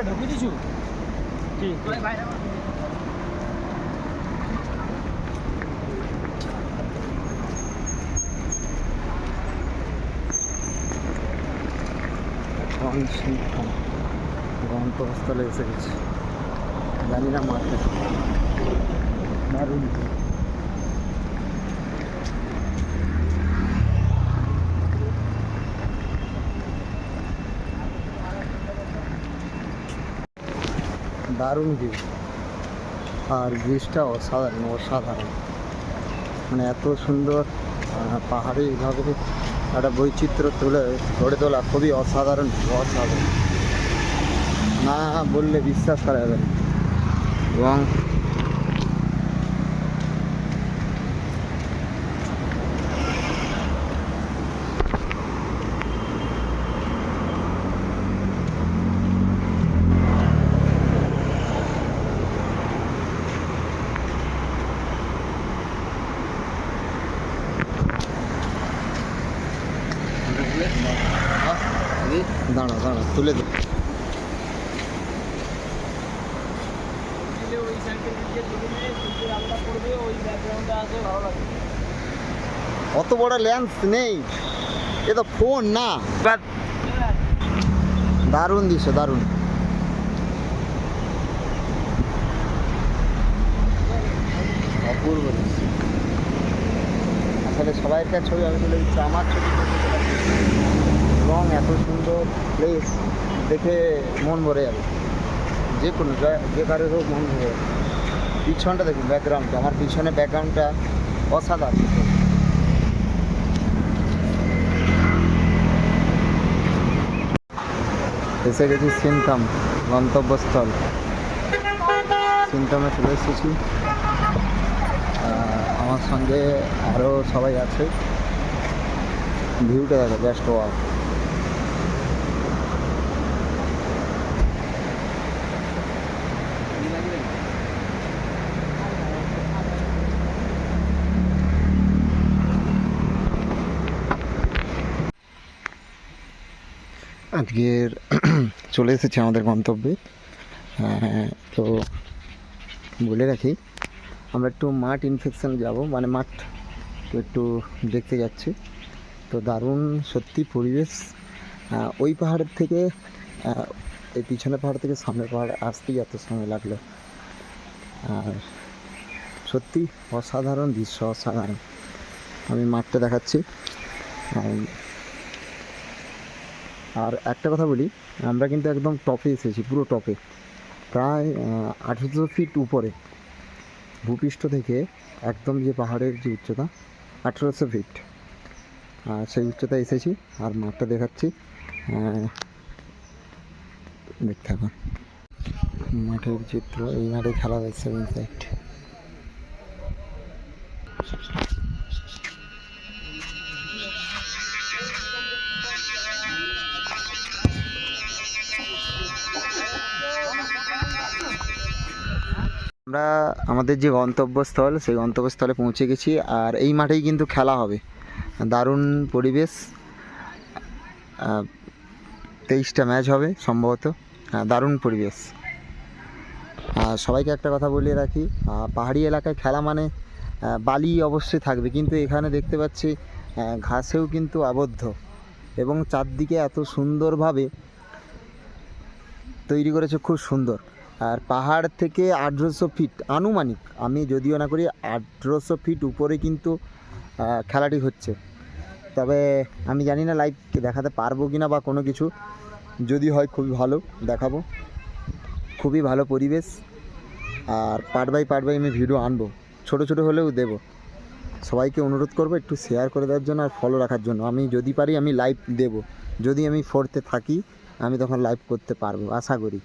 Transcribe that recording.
ঢুকিয়ে দিছু কি গন্তব্যস্থলে এসে গেছি, জানি না মাঠে দারুণ। দারুণ ভিউ, আর ব্রিজটা অসাধারণ অসাধারণ, মানে এত সুন্দর পাহাড়ে এইভাবে একটা বৈচিত্র্য গড়ে তোলা খুবই অসাধারণ অসাধারণ, না বললে বিশ্বাস করা যাবে না। এবং দাঁড়া দাঁড়া তুলে দে। অত বড় লেন্স নেই, এ তো ফোন না। দারুণ দৃশ্য, দারুণ। অপূর্ব দৃশ্য। আসলে সবাইকার ছবি আমি তুলে দিচ্ছি, আমার ছবি এবং এত সুন্দর প্লেস দেখে মন ভরে যাবে, যে কোনো যে কারোর হোক মন ভরে যাবে। পিছনটা দেখুন, ব্যাকগ্রাউন্ডটা, আমার পিছনে ব্যাকগ্রাউন্ডটা অসাধারণ। এসে গেছি সিনথাম গন্তব্যস্থল, সিনথামে চলে এসেছি। আমার সঙ্গে আরও সবাই আছে। ভিউটা দেখো, জাস্ট ওয়াও। আজকের চলে এসেছে আমাদের গন্তব্যে। তো বলে রাখি, আমরা একটু মাঠ ইনফেকশন যাব, মানে মাঠ একটু দেখতে যাচ্ছি। তো দারুণ সত্যি পরিবেশ। ওই পাহাড়ের থেকে এই পিছনের পাহাড় থেকে সামনের পাহাড় আসতেই এত সময় লাগলো, আর সত্যি অসাধারণ দৃশ্য, অসাধারণ। আমি মাঠটা দেখাচ্ছি। আর একটা কথা বলি, আমরা কিন্তু একদম টপে এসেছি, পুরো টপে, প্রায় 1800 ফিট উপরে ভূপৃষ্ঠ থেকে। একদম যে পাহাড়ের যে উচ্চতা 1800 ফিট, সেই উচ্চতায় এসেছি। আর মাঠটা দেখাচ্ছি, দেখতে থাকুন। মাঠের চিত্র, এই মাঠে খেলা হয়েছে ইনফ্যাক্ট। আমরা আমাদের যে গন্তব্যস্থল, সেই গন্তব্যস্থলে পৌঁছে গেছি। আর এই মাঠেই কিন্তু খেলা হবে। দারুণ পরিবেশ, 23টা ম্যাচ হবে সম্ভবত। দারুণ পরিবেশ। সবাইকে একটা কথা বলিয়ে রাখি, পাহাড়ি এলাকায় খেলা মানে বালি অবশ্যই থাকবে, কিন্তু এখানে দেখতে পাচ্ছি ঘাসেও কিন্তু আবদ্ধ, এবং চারদিকে এত সুন্দরভাবে তৈরি করেছে, খুব সুন্দর। আর পাহাড় থেকে 1800 ফিট আনুমানিক, আমি যদিও না করি, 1800 ফিট উপরে কিন্তু খেলাটি হচ্ছে। তবে আমি জানি না লাইভ দেখাতে পারবো কি না বা কোনো কিছু, যদি হয় খুবই ভালো দেখাবো। খুবই ভালো পরিবেশ, আর পার্ট বাই আমি ভিডিও আনবো, ছোট ছোট হলেও দেব। সবাইকে অনুরোধ করবো একটু শেয়ার করে দেওয়ার জন্য আর ফলো রাখার জন্য। আমি যদি পারি আমি লাইভ দেব, যদি আমি 4th থাকি আমি তখন লাইভ করতে পারবো, আশা করি।